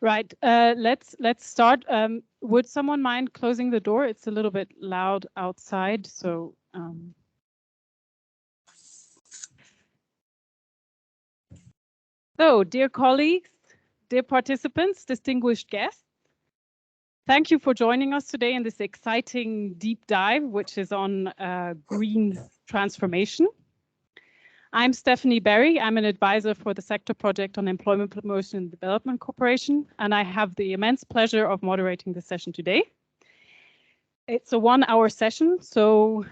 Right. Let's start. Would someone mind closing the door? It's a little bit loud outside, so. So, dear colleagues, dear participants, distinguished guests, thank you for joining us today in this exciting deep dive, which is on green transformation. I'm Stephanie Berry. I'm an advisor for the Sector Project on Employment Promotion and Development Corporation, and I have the immense pleasure of moderating the session today. It's a 1-hour session,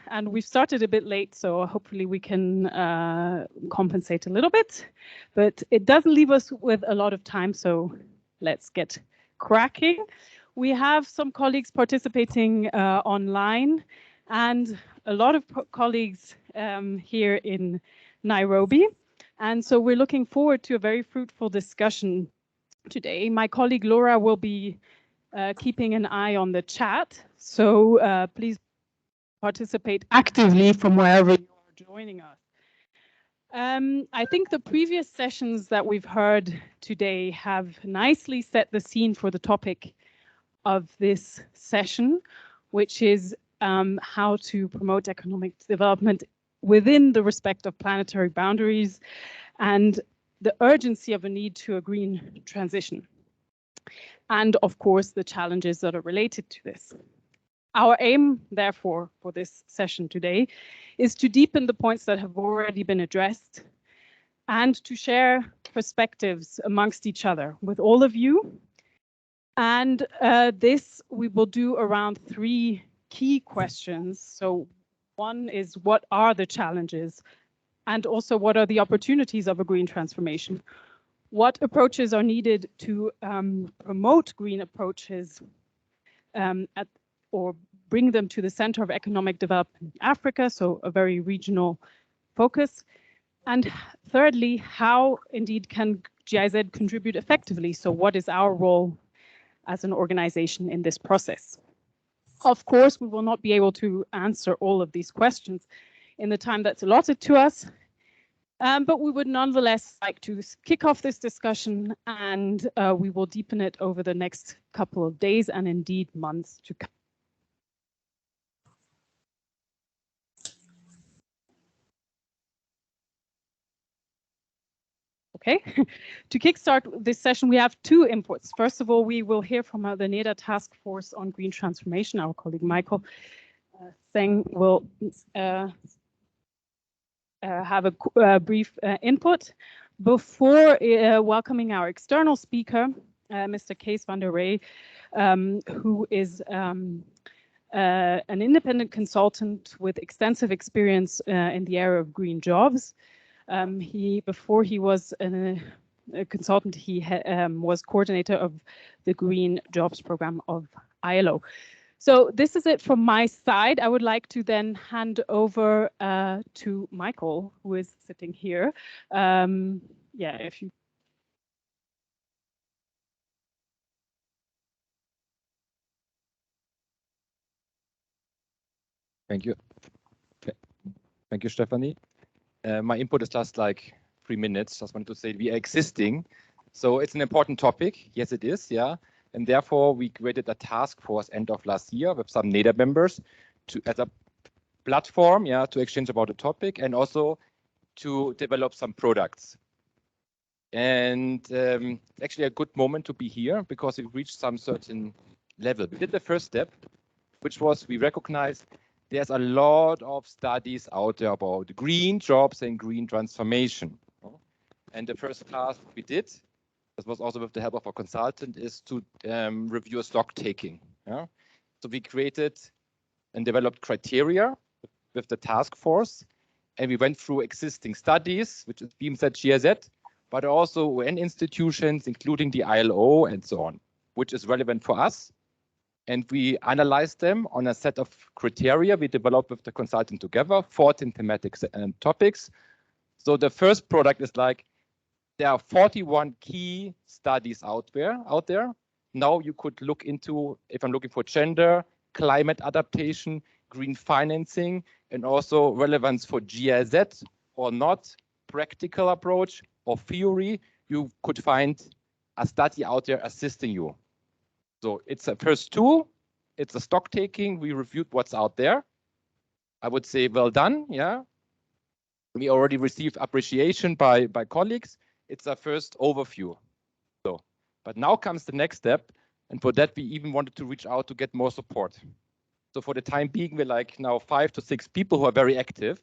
and we've started a bit late, so hopefully we can compensate a little bit, but it doesn't leave us with a lot of time, so let's get cracking. We have some colleagues participating online and a lot of colleagues here in Nairobi, and so we're looking forward to a very fruitful discussion today. My colleague Laura will be keeping an eye on the chat, so please participate actively from wherever you are joining us. I think the previous sessions that we've heard today have nicely set the scene for the topic of this session, which is how to promote economic development within the respect of planetary boundaries and the urgency of a need to a green transition. And of course, the challenges that are related to this. Our aim, therefore, for this session today is to deepen the points that have already been addressed and to share perspectives amongst each other with all of you. And this we will do around 3 key questions. So one is, what are the challenges? And also, what are the opportunities of a green transformation? What approaches are needed to promote green approaches or bring them to the center of economic development in Africa, so a very regional focus. And thirdly, how indeed can GIZ contribute effectively? So what is our role as an organization in this process? Of course, we will not be able to answer all of these questions in the time that's allotted to us. But we would nonetheless like to kick off this discussion, and we will deepen it over the next couple of days and indeed months to come. Okay, to kickstart this session, we have 2 inputs. First of all, we will hear from the NEDA Task Force on Green Transformation. Our colleague Michael Seng will have a brief input before welcoming our external speaker, Mr. Kees van der Rey, who is an independent consultant with extensive experience in the area of green jobs. Before he was a consultant, he was coordinator of the Green Jobs Program of ILO. So this is it from my side. I would like to then hand over to Michael, who is sitting here. Yeah, if you. Thank you. Thank you, Stephanie. My input is just like 3 minutes. Just wanted to say we are existing. So it's an important topic. Yes, it is. Yeah. And therefore, we created a task force end of last year with some NEDA members as a platform, yeah, to exchange about the topic and also to develop some products. And actually a good moment to be here because we reached some certain level. We did the first step, which was we recognized there's a lot of studies out there about green jobs and green transformation. And the first task we did, this was also with the help of a consultant, is to review stock taking. Yeah? So we created and developed criteria with the task force, and we went through existing studies, which is beams at GIZ, but also UN institutions, including the ILO and so on, which is relevant for us. And we analyzed them on a set of criteria we developed with the consultant together, 14 thematic topics. So the first product is like, there are 41 key studies out there. Now you could look into, if I'm looking for gender, climate adaptation, green financing, and also relevance for GIZ or not, practical approach or theory, you could find a study out there assisting you. So it's a first tool. It's a stock taking. We reviewed what's out there. I would say well done. Yeah. We already received appreciation by colleagues. It's a first overview. So, but now comes the next step. And for that, we even wanted to reach out to get more support. So for the time being, we're like now 5 to 6 people who are very active.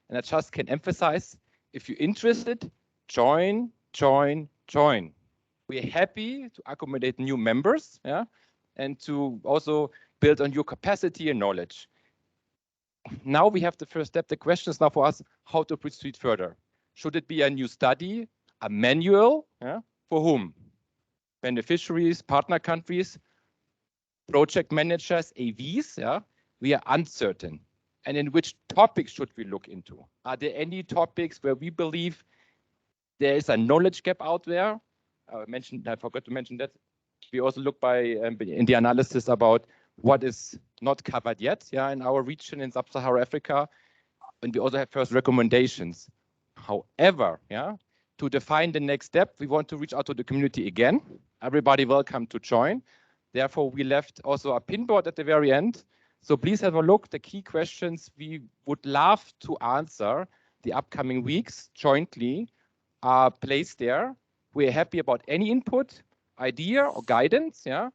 And I just can emphasize, if you're interested, join. We're happy to accommodate new members, yeah, and to also build on your capacity and knowledge. Now we have the first step. The question is now for us, how to proceed further. Should it be a new study, a manual, yeah? For whom? Beneficiaries, partner countries, project managers, AVs, yeah? We are uncertain. And in which topics should we look into? Are there any topics where we believe there is a knowledge gap out there? I forgot to mention that. We also look in the analysis about what is not covered yet, yeah, in our region in Sub-Saharan Africa, and we also have first recommendations. However, yeah, to define the next step, we want to reach out to the community again. Everybody welcome to join. Therefore, we left also a pinboard at the very end. So please have a look. The key questions we would love to answer the upcoming weeks jointly are placed there. We're happy about any input, idea, or guidance, yeah.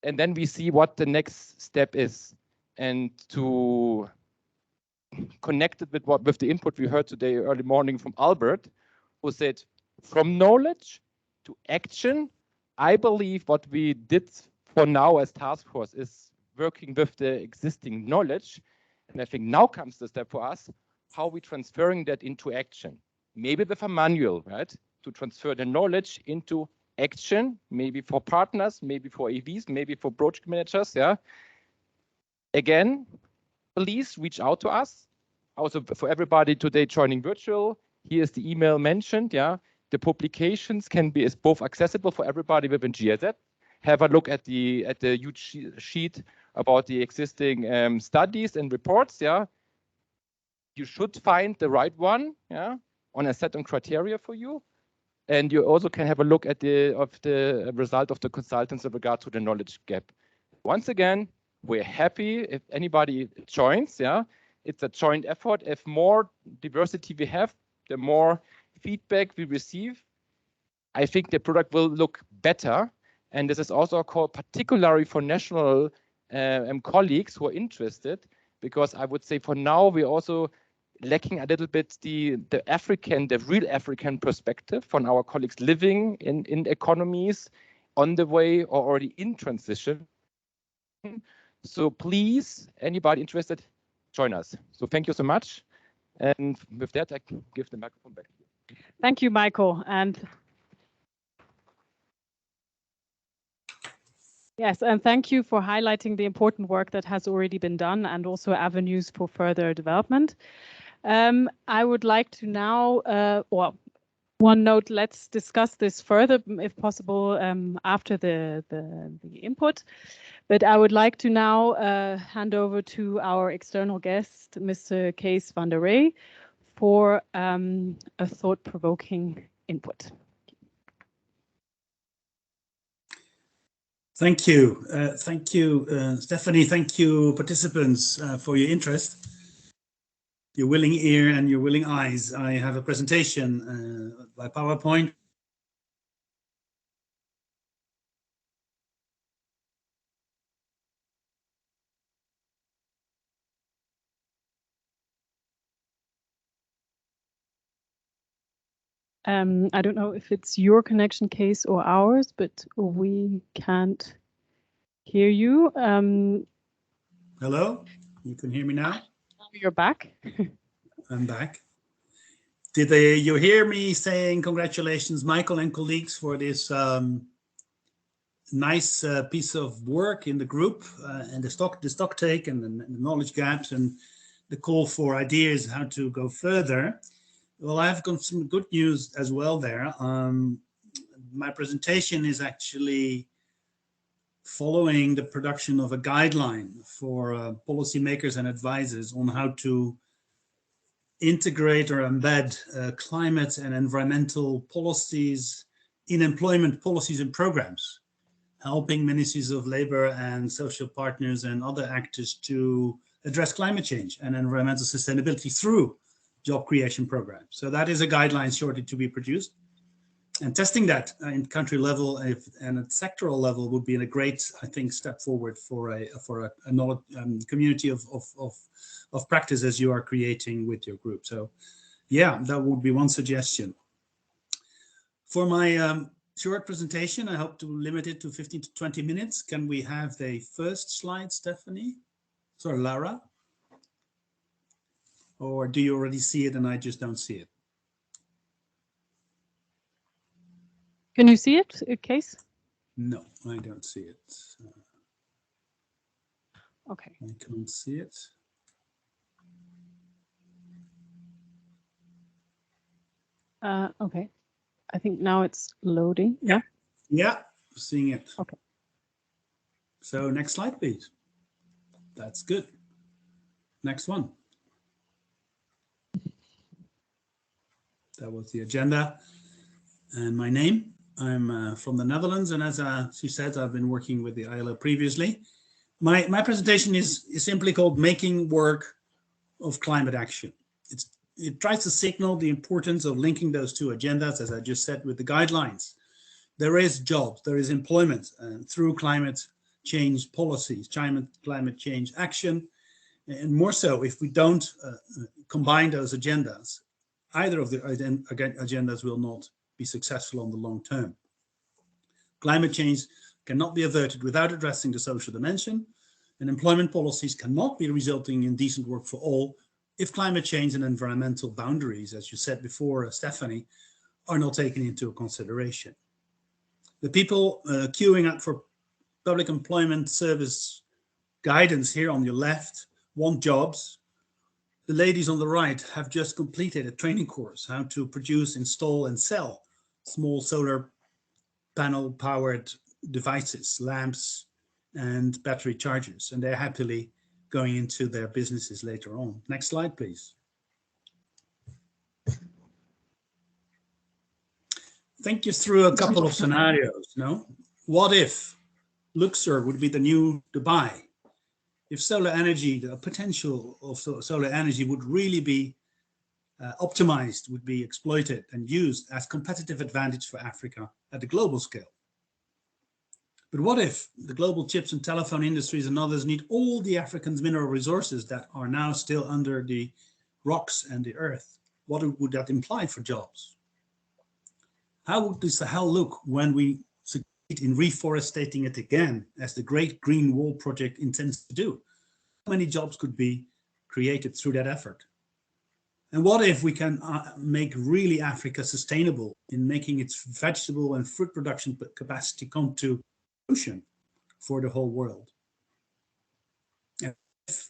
And then we see what the next step is. And to connect it with the input we heard today early morning from Albert, who said, from knowledge to action, I believe what we did for now as task force is working with the existing knowledge. And I think now comes the step for us, how we transferring that into action. Maybe with a manual, right? To transfer the knowledge into action, maybe for partners, maybe for AVs, maybe for project managers, yeah. Again, please reach out to us. Also for everybody today joining virtual, here's the email mentioned, yeah. The publications can be both accessible for everybody within GIZ. Have a look at the huge sheet about the existing studies and reports, yeah. You should find the right one, yeah, on a set of criteria for you. And you also can have a look at the result of the consultants with regard to the knowledge gap. Once again, we're happy if anybody joins, yeah. It's a joint effort. If more diversity we have, the more feedback we receive, I think the product will look better. And this is also a call particularly for national colleagues who are interested, because I would say for now, we're also lacking a little bit the real African perspective from our colleagues living in economies on the way or already in transition. So please, anybody interested, join us. So thank you so much. And with that, I can give the microphone back to you. Thank you, Michael. And yes, and thank you for highlighting the important work that has already been done and also avenues for further development. I would like to now, well, one note, let's discuss this further, if possible, after the input. But I would like to now hand over to our external guest, Mr. Kees van der Rey, for a thought-provoking input. Thank you. Stephanie. Thank you, participants, for your interest, your willing ear and your willing eyes. I have a presentation by PowerPoint. I don't know if it's your connection case or ours, but we can't hear you. Hello, you can hear me now? You're back. I'm back. Did you hear me saying congratulations, Michael and colleagues, for this nice piece of work in the group and the stock take and the knowledge gaps and the call for ideas how to go further? Well, I've got some good news as well there. My presentation is actually following the production of a guideline for policymakers and advisors on how to integrate or embed climate and environmental policies in employment policies and programs, helping ministries of labor and social partners and other actors to address climate change and environmental sustainability through job creation programs. So that is a guideline shortly to be produced. And testing that in country level and at sectoral level would be a great, I think, step forward for a knowledge, community of practice as you are creating with your group. So yeah, that would be one suggestion. For my short presentation, I hope to limit it to 15 to 20 minutes. Can we have the first slide, Stephanie? Sorry, Lara? Or do you already see it and I just don't see it? Can you see it, Case? No, I don't see it. Okay. I can't see it. Okay. I think now it's loading. Yeah. Yeah, seeing it. Okay. So next slide, please. That's good. Next one. That was the agenda. And my name, I'm from the Netherlands. And as she said, I've been working with the ILO previously. My presentation is simply called Making Work of Climate Action. It tries to signal the importance of linking those two agendas, as I just said, with the guidelines. There is jobs, there is employment through climate change policies, climate change action, and more so if we don't combine those agendas, either of the agendas will not be successful on the long term. Climate change cannot be averted without addressing the social dimension, and employment policies cannot be resulting in decent work for all if climate change and environmental boundaries, as you said before, Stephanie, are not taken into consideration. The people queuing up for public employment service guidance here on your left want jobs. The ladies on the right have just completed a training course how to produce, install and sell small solar panel powered devices, lamps and battery chargers, and they're happily going into their businesses later on. Next slide, please. Think you through a couple of scenarios. No? What if Luxor would be the new Dubai? If solar energy, the potential of solar energy would really be optimized, would be exploited and used as competitive advantage for Africa at the global scale. But what if the global chips and telephone industries and others need all the Africans' mineral resources that are now still under the rocks and the earth? What would that imply for jobs? How would the Sahel look when we succeed in reforestating it again, as the Great Green Wall project intends to do? How many jobs could be created through that effort? And what if we can make really Africa sustainable in making its vegetable and fruit production capacity come to solution for the whole world? If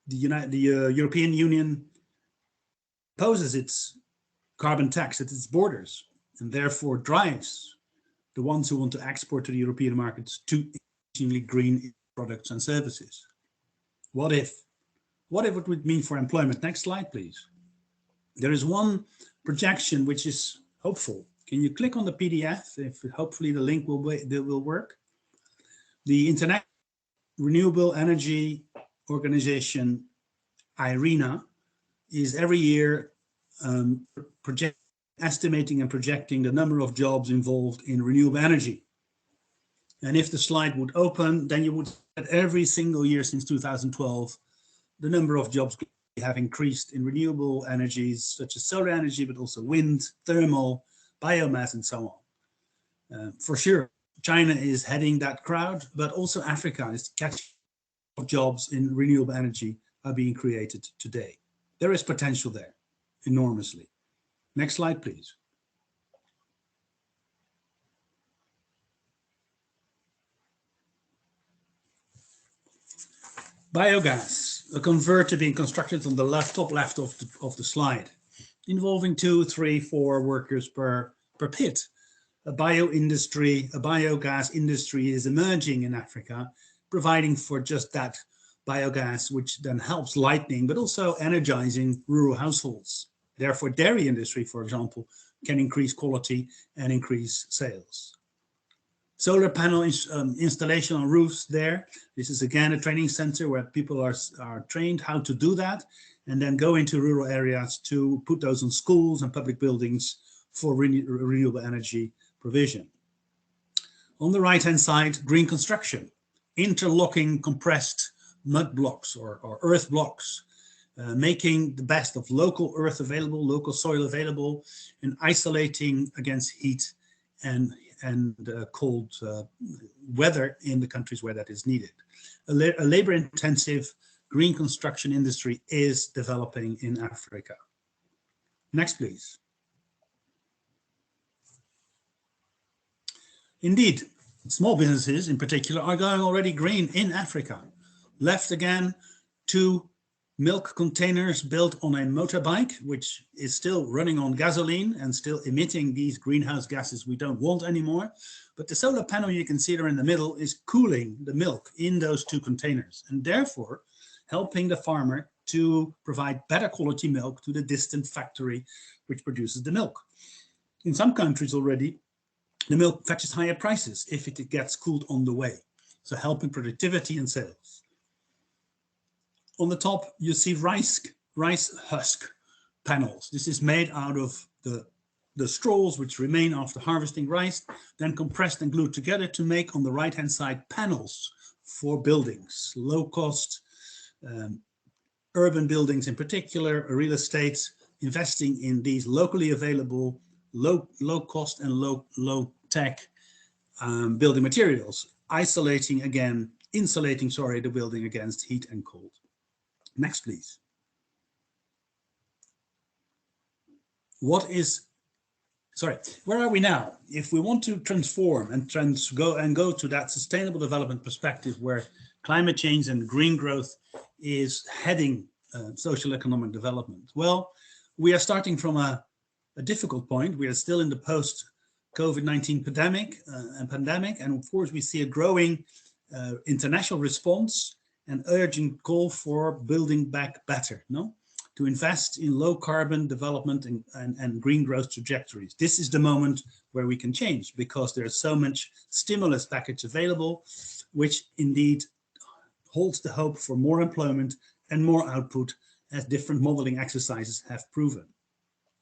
the European Union imposes its carbon tax at its borders and therefore drives the ones who want to export to the European markets to increasingly green products and services. What if it would mean for employment? Next slide, please. There is one projection which is hopeful. Can you click on the PDF? If hopefully the link will work. The International Renewable Energy Organization, IRENA, is every year estimating and projecting the number of jobs involved in renewable energy. And if the slide would open, then you would see that every single year since 2012, the number of jobs have increased in renewable energies such as solar energy, but also wind, thermal, biomass, and so on. For sure, China is heading that crowd, but also Africa is catching up. Jobs in renewable energy are being created today. There is potential there, enormously. Next slide, please. Biogas, a converter being constructed on the top left of the slide, involving 2, 3, 4 workers per pit. A biogas industry is emerging in Africa, providing for just that biogas, which then helps lighting, but also energizing rural households. Therefore, dairy industry, for example, can increase quality and increase sales. Solar panel installation on roofs there. This is again a training center where people are trained how to do that and then go into rural areas to put those on schools and public buildings for renewable energy provision. On the right-hand side, green construction, interlocking compressed mud blocks or earth blocks, making the best of local earth available, local soil available, and isolating against heat and cold weather in the countries where that is needed. A labor-intensive green construction industry is developing in Africa. Next, please. Indeed, small businesses in particular are going already green in Africa. Left again, 2 milk containers built on a motorbike, which is still running on gasoline and still emitting these greenhouse gases we don't want anymore. But the solar panel you can see there in the middle is cooling the milk in those 2 containers and therefore helping the farmer to provide better quality milk to the distant factory which produces the milk. In some countries already, the milk fetches higher prices if it gets cooled on the way, so helping productivity and sales. On the top, you see rice husk panels. This is made out of the straws which remain after harvesting rice, then compressed and glued together to make on the right-hand side panels for buildings, low-cost urban buildings in particular, real estate, investing in these locally available, low-cost and low-tech building materials, insulating the building against heat and cold. Next, please. Where are we now? If we want to transform and go to that sustainable development perspective where climate change and green growth is heading social economic development, well, we are starting from a difficult point. We are still in the post-COVID-19 pandemic, and of course we see a growing international response an urgent call for building back better, to invest in low carbon development and green growth trajectories. This is the moment where we can change because there's so much stimulus package available, which indeed holds the hope for more employment and more output as different modeling exercises have proven.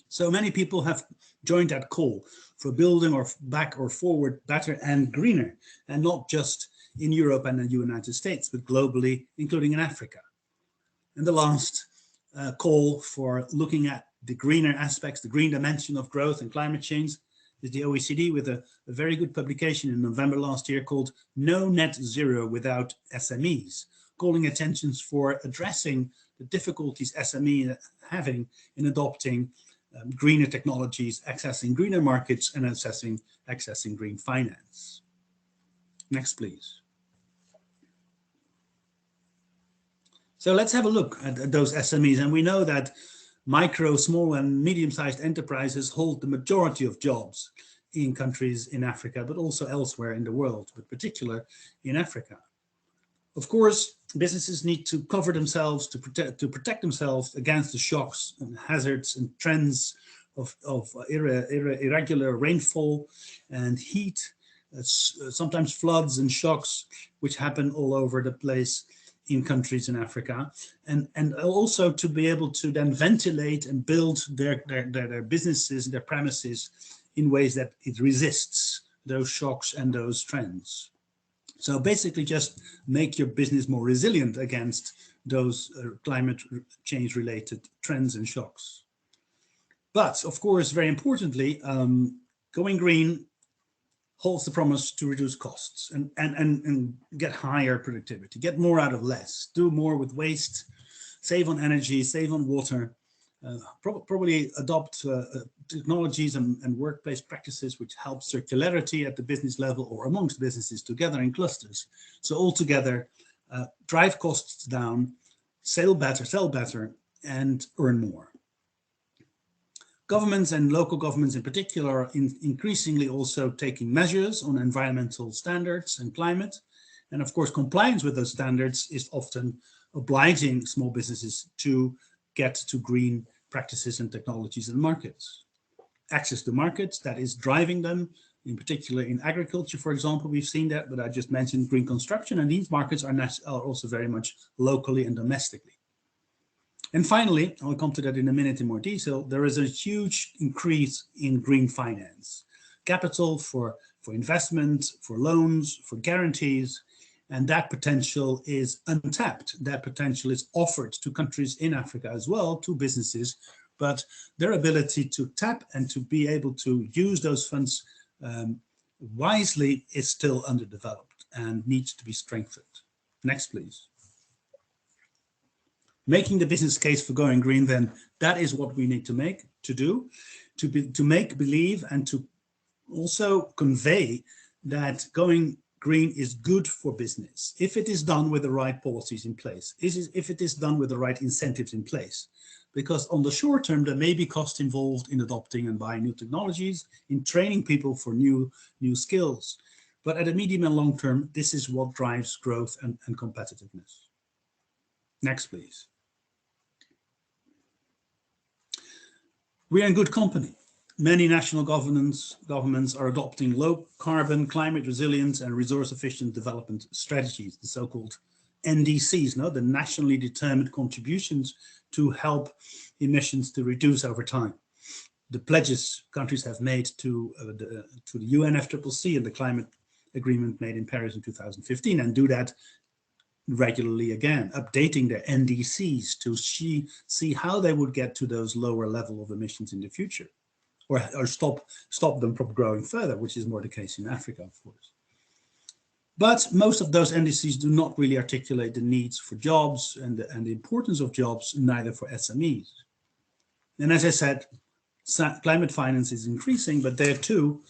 So many people have joined that call for building or back or forward better and greener, and not just in Europe and the United States, but globally, including in Africa. And the last call for looking at the greener aspects, the green dimension of growth and climate change, is the OECD with a very good publication in November last year called No Net Zero Without SMEs, calling attention for addressing the difficulties SMEs are having in adopting greener technologies, accessing greener markets, and accessing green finance. Next, please. So let's have a look at those SMEs. And we know that micro, small, and medium-sized enterprises hold the majority of jobs in countries in Africa, but also elsewhere in the world, but particularly in Africa. Of course, businesses need to cover themselves, to protect themselves against the shocks and hazards and trends of irregular rainfall and heat, sometimes floods and shocks, which happen all over the place in countries in Africa, and also to be able to then ventilate and build their businesses, their premises in ways that it resists those shocks and those trends. So basically just make your business more resilient against those climate change related trends and shocks. But of course, very importantly, going green holds the promise to reduce costs and get higher productivity, get more out of less, do more with waste, save on energy, save on water, probably adopt technologies and workplace practices which help circularity at the business level or amongst businesses together in clusters. So altogether, drive costs down, sell better, and earn more. Governments and local governments in particular are increasingly also taking measures on environmental standards and climate. And of course, compliance with those standards is often obliging small businesses to get to green practices and technologies and markets. Access to markets, that is driving them, in particular in agriculture, for example, we've seen that, but I just mentioned green construction, and these markets are also very much locally and domestically. And finally, I'll come to that in a minute in more detail, there is a huge increase in green finance. Capital for investment, for loans, for guarantees, and that potential is untapped. That potential is offered to countries in Africa as well, to businesses, but their ability to tap and to be able to use those funds wisely is still underdeveloped and needs to be strengthened. Next, please. Making the business case for going green, then, that is what we need to make believe and to also convey that going green is good for business if it is done with the right policies in place, if it is done with the right incentives in place. Because on the short term, there may be cost involved in adopting and buying new technologies, in training people for new skills. But at a medium and long term, this is what drives growth and competitiveness. Next, please. We are in good company. Many national governments are adopting low carbon, climate resilience and resource efficient development strategies, the so-called NDCs, the nationally determined contributions to help emissions to reduce over time. The pledges countries have made to the UNFCCC and the climate agreement made in Paris in 2015, and do that regularly again, updating their NDCs to see how they would get to those lower level of emissions in the future, or stop them from growing further, which is more the case in Africa, of course. But most of those NDCs do not really articulate the needs for jobs and the importance of jobs, neither for SMEs. And as I said, climate finance is increasing, but there too,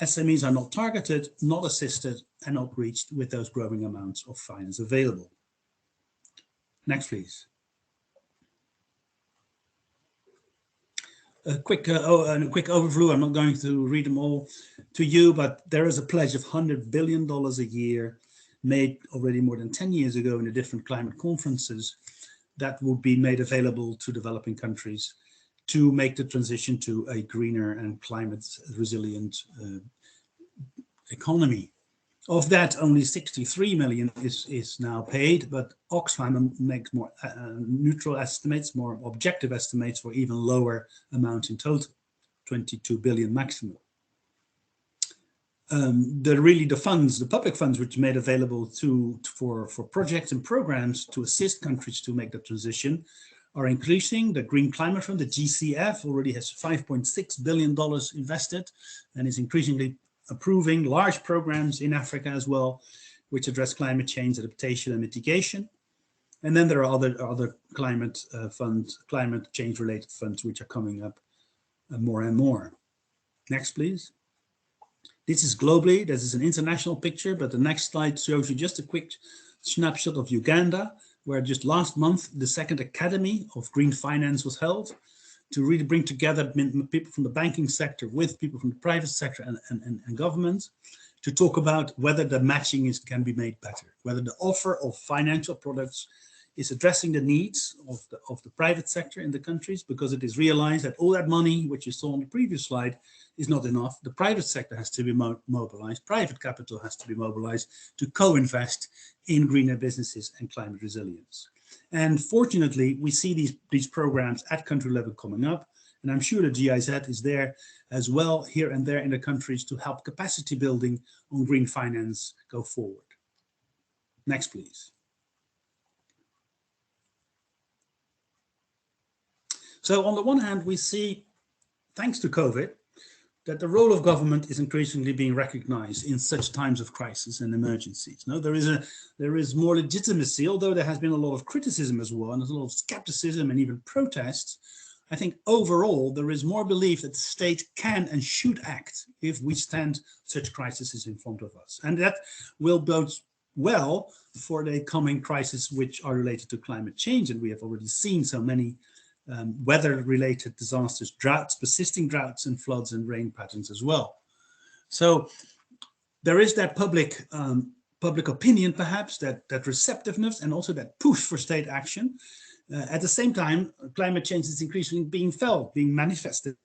SMEs are not targeted, not assisted, and not reached with those growing amounts of finance available. Next, please. A quick overview. I'm not going to read them all to you, but there is a pledge of $100 billion a year made already more than 10 years ago in the different climate conferences that would be made available to developing countries to make the transition to a greener and climate resilient economy. Of that, only 63 million is now paid, but Oxfam makes more neutral estimates, more objective estimates for even lower amount in total, 22 billion maximum. The public funds which are made available for projects and programs to assist countries to make the transition are increasing. The Green Climate Fund, the GCF, already has $5.6 billion invested and is increasingly approving large programs in Africa as well, which address climate change adaptation and mitigation. And then there are other climate funds, climate change related funds, which are coming up more and more. Next, please. This is globally, this is an international picture, but the next slide shows you just a quick snapshot of Uganda, where just last month, the second Academy of Green Finance was held to really bring together people from the banking sector with people from the private sector and government to talk about whether the matching can be made better, whether the offer of financial products is addressing the needs of the private sector in the countries, because it is realized that all that money, which you saw on the previous slide, is not enough. The private sector has to be mobilized, private capital has to be mobilized to co-invest in greener businesses and climate resilience. And fortunately, we see these programs at country level coming up, and I'm sure the GIZ is there as well here and there in the countries to help capacity building on green finance go forward. Next, please. So on the one hand, we see, thanks to COVID, that the role of government is increasingly being recognized in such times of crisis and emergencies. No, there is more legitimacy, although there has been a lot of criticism as well, and there's a lot of skepticism and even protests. I think overall there is more belief that the state can and should act if we stand such crises in front of us, and that will bode well for the coming crises which are related to climate change. And we have already seen so many weather-related disasters, droughts, persisting droughts and floods and rain patterns as well. So there is that public opinion, perhaps, that receptiveness and also that push for state action. At the same time, climate change is increasingly being felt, being manifested,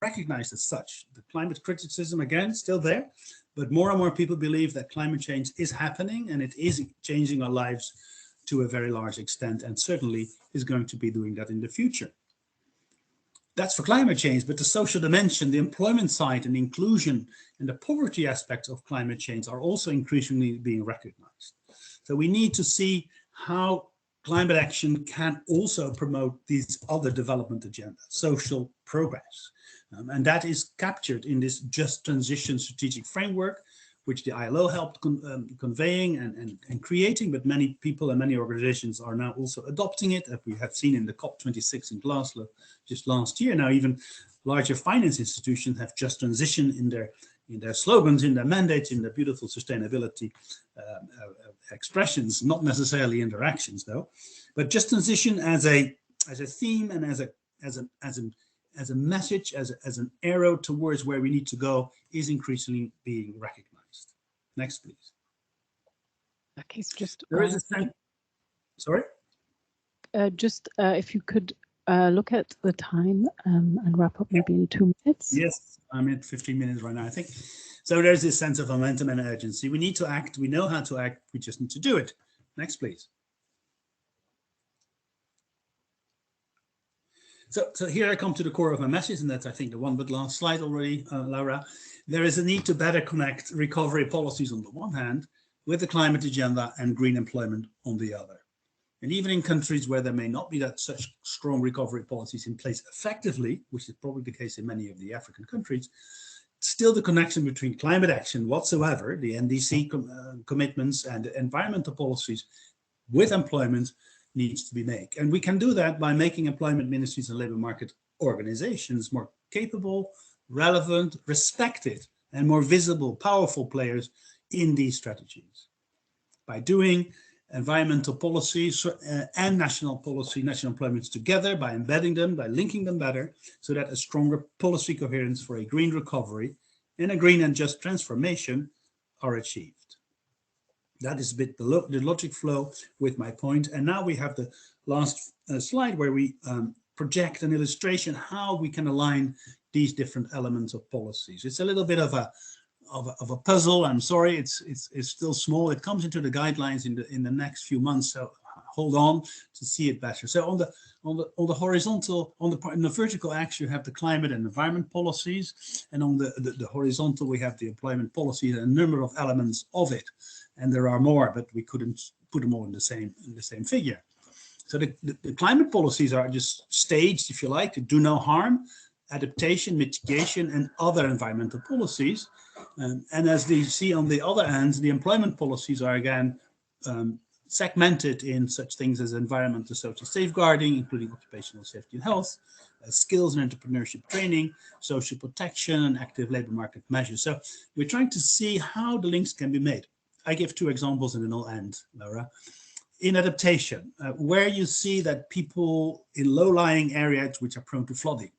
recognized as such. The climate criticism, again, still there, but more and more people believe that climate change is happening and it is changing our lives to a very large extent, and certainly is going to be doing that in the future. That's for climate change, but the social dimension, the employment side and inclusion and the poverty aspects of climate change are also increasingly being recognized. So we need to see how climate action can also promote these other development agendas, social progress. And that is captured in this Just Transition strategic framework, which the ILO helped conveying and creating, but many people and many organizations are now also adopting it, as we have seen in the COP26 in Glasgow just last year. Now even larger finance institutions have Just Transition in their slogans, in their mandates, in their beautiful sustainability expressions, not necessarily in their actions though. But Just Transition as a theme and as a message, as an arrow towards where we need to go, is increasingly being recognized. Next, please. Okay, so just There is a sense. Sorry? If you could look at the time and wrap up maybe in 2 minutes. Yes, I'm at 15 minutes right now, I think. So there's this sense of momentum and urgency. We need to act. We know how to act. We just need to do it. Next, please. So here I come to the core of my message, and that's, I think, the one but last slide already, Laura. There is a need to better connect recovery policies on the one hand with the climate agenda and green employment on the other. And even in countries where there may not be that such strong recovery policies in place effectively, which is probably the case in many of the African countries, still the connection between climate action whatsoever, the NDC commitments and the environmental policies with employment needs to be made. And we can do that by making employment ministries and labor market organizations more capable, relevant, respected, and more visible, powerful players in these strategies. By doing environmental policies and national policy, national employments together, by embedding them, by linking them better, so that a stronger policy coherence for a green recovery and a green and just transformation are achieved. That is a bit the logic flow with my point. And now we have the last slide where we project an illustration how we can align these different elements of policies. It's a little bit of a puzzle. I'm sorry, it's still small. It comes into the guidelines in the next few months. So hold on to see it better. So on the horizontal, in the vertical axis, you have the climate and environment policies, and on the horizontal we have the employment policies and a number of elements of it. And there are more, but we couldn't put them all in the same figure. So the climate policies are just staged, if you like, to do no harm, adaptation, mitigation, and other environmental policies. And as you see on the other hand, the employment policies are again segmented in such things as environmental social safeguarding, including occupational safety and health, skills and entrepreneurship training, social protection, and active labor market measures. So we're trying to see how the links can be made. I give 2 examples and then I'll end, Laura. In adaptation, where you see that people in low-lying areas which are prone to flooding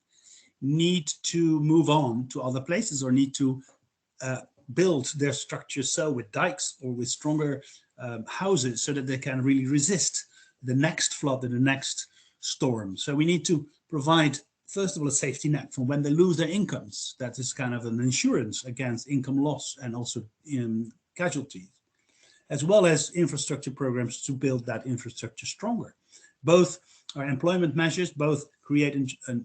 need to move on to other places or need to build their structures so with dikes or with stronger houses so that they can really resist the next flood and the next storm. So we need to provide, first of all, a safety net for when they lose their incomes. That is kind of an insurance against income loss and also casualties, as well as infrastructure programs to build that infrastructure stronger. Both are employment measures, both create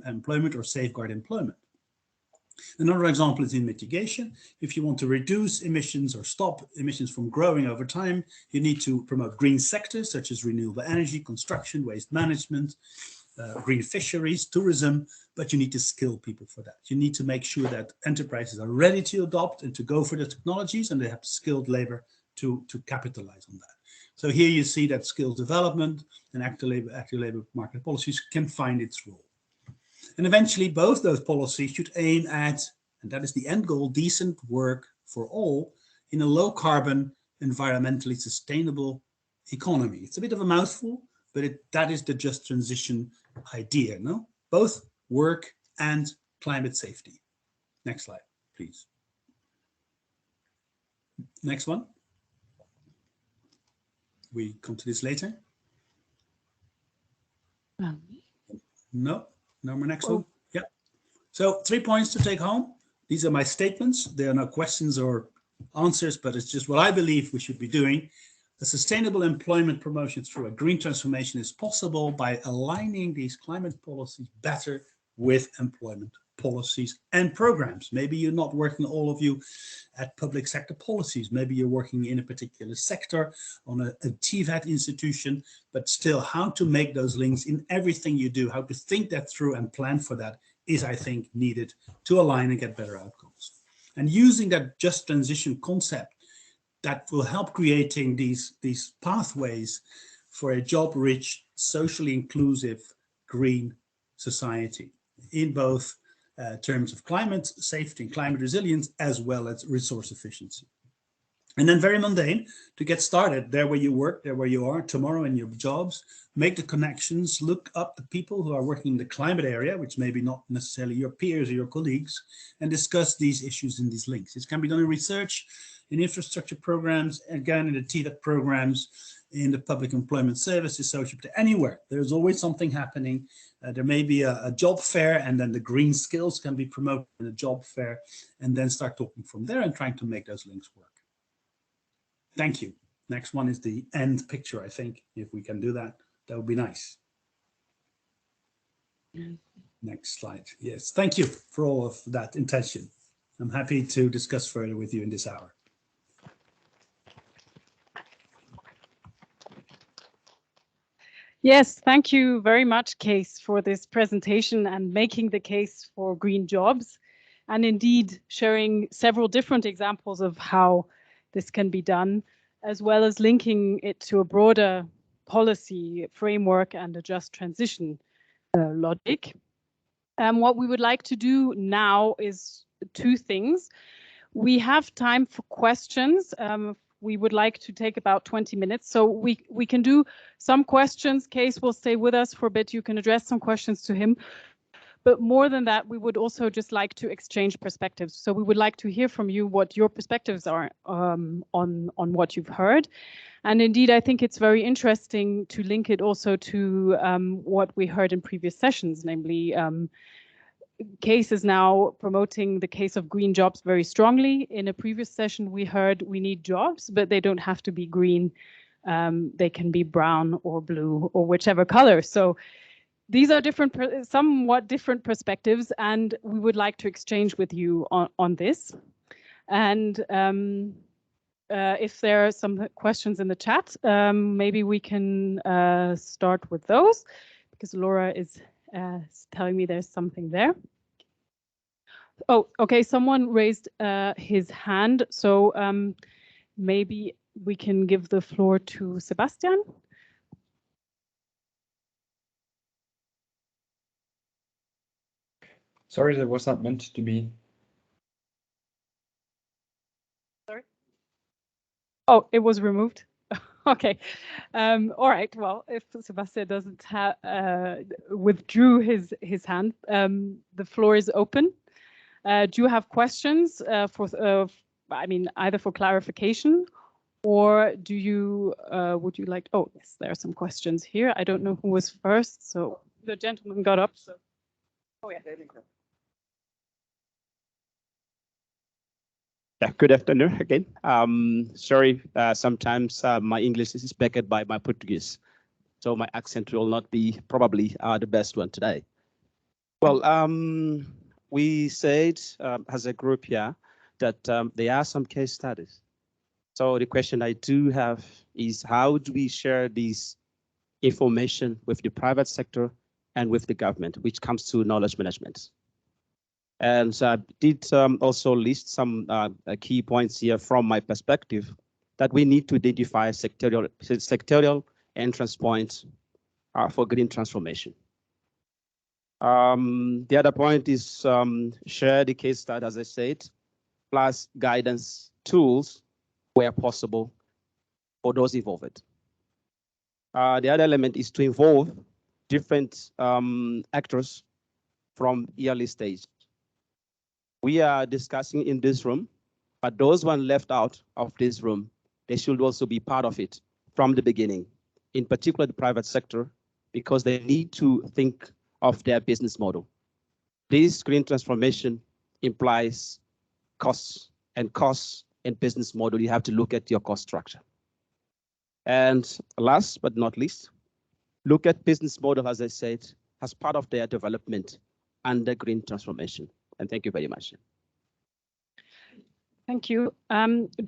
employment or safeguard employment. Another example is in mitigation. If you want to reduce emissions or stop emissions from growing over time, you need to promote green sectors such as renewable energy, construction, waste management, green fisheries, tourism, but you need to skill people for that. You need to make sure that enterprises are ready to adopt and to go for the technologies, and they have skilled labor to capitalize on that. So here you see that skills development and active labor market policies can find its role. And eventually both those policies should aim at, and that is the end goal, decent work for all in a low carbon, environmentally sustainable economy. It's a bit of a mouthful, but that is the just transition idea, no? Both work and climate safety. Next slide, please. Next one. We come to this later. No, no more next one. Yeah. So 3 points to take home. These are my statements. There are no questions or answers, but it's just what I believe we should be doing. A sustainable employment promotion through a green transformation is possible by aligning these climate policies better with employment policies and programs. Maybe you're not working, all of you, at public sector policies. Maybe you're working in a particular sector on a TVET institution, but still how to make those links in everything you do, how to think that through and plan for that is, I think, needed to align and get better outcomes. And using that just transition concept that will help creating these pathways for a job-rich, socially inclusive, green society in both terms of climate safety and climate resilience, as well as resource efficiency. And then very mundane, to get started there where you work, there where you are tomorrow in your jobs, make the connections, look up the people who are working in the climate area, which may be not necessarily your peers or your colleagues, and discuss these issues in these links. It can be done in research, in infrastructure programs, again, in the TVET programs, in the public employment services, social, anywhere. There's always something happening. There may be a job fair, and then the green skills can be promoted in a job fair, and then start talking from there and trying to make those links work. Thank you. Next one is the end picture, I think. If we can do that, that would be nice. Next slide. Yes, thank you for all of that intention. I'm happy to discuss further with you in this hour. Yes, thank you very much, Kees, for this presentation and making the case for green jobs, and indeed sharing several different examples of how this can be done, as well as linking it to a broader policy framework and a just transition logic. What we would like to do now is two things. We have time for questions. We would like to take about 20 minutes. So we can do some questions. Kees will stay with us for a bit. You can address some questions to him. But more than that, we would also just like to exchange perspectives. So we would like to hear from you what your perspectives are on what you've heard. And indeed, I think it's very interesting to link it also to what we heard in previous sessions, namely Kees is now promoting the case of green jobs very strongly. In a previous session, we heard we need jobs, but they don't have to be green. They can be brown or blue or whichever color. So these are different, somewhat different perspectives, and we would like to exchange with you on this. And if there are some questions in the chat, maybe we can start with those, because Laura is telling me there's something there. Oh, okay, someone raised his hand, so maybe we can give the floor to Sebastian. Sorry, that was not meant to be. Sorry? Oh, it was removed. Okay. All right. Well, if Sebastian doesn't have withdrew his hand, the floor is open. Do you have questions I mean, either for clarification, or do you would you like? Oh, yes, there are some questions here. I don't know who was first, so the gentleman got up. So, oh yeah. Yeah, good afternoon again. Sorry, sometimes my English is impacted by my Portuguese, so my accent will not be probably the best one today. Well, we said as a group here that there are some case studies. So the question I do have is, how do we share this information with the private sector and with the government, which comes to knowledge management? And so I did also list some key points here from my perspective that we need to identify sectorial entrance points for green transformation. The other point is share the case study, as I said, plus guidance tools where possible for those involved. The other element is to involve different actors from early stage. We are discussing in this room, but those one left out of this room, they should also be part of it from the beginning, in particular the private sector, because they need to think of their business model. This green transformation implies costs, and business model, you have to look at your cost structure. And last but not least, look at business model, as I said, as part of their development under green transformation. And thank you very much. Thank you.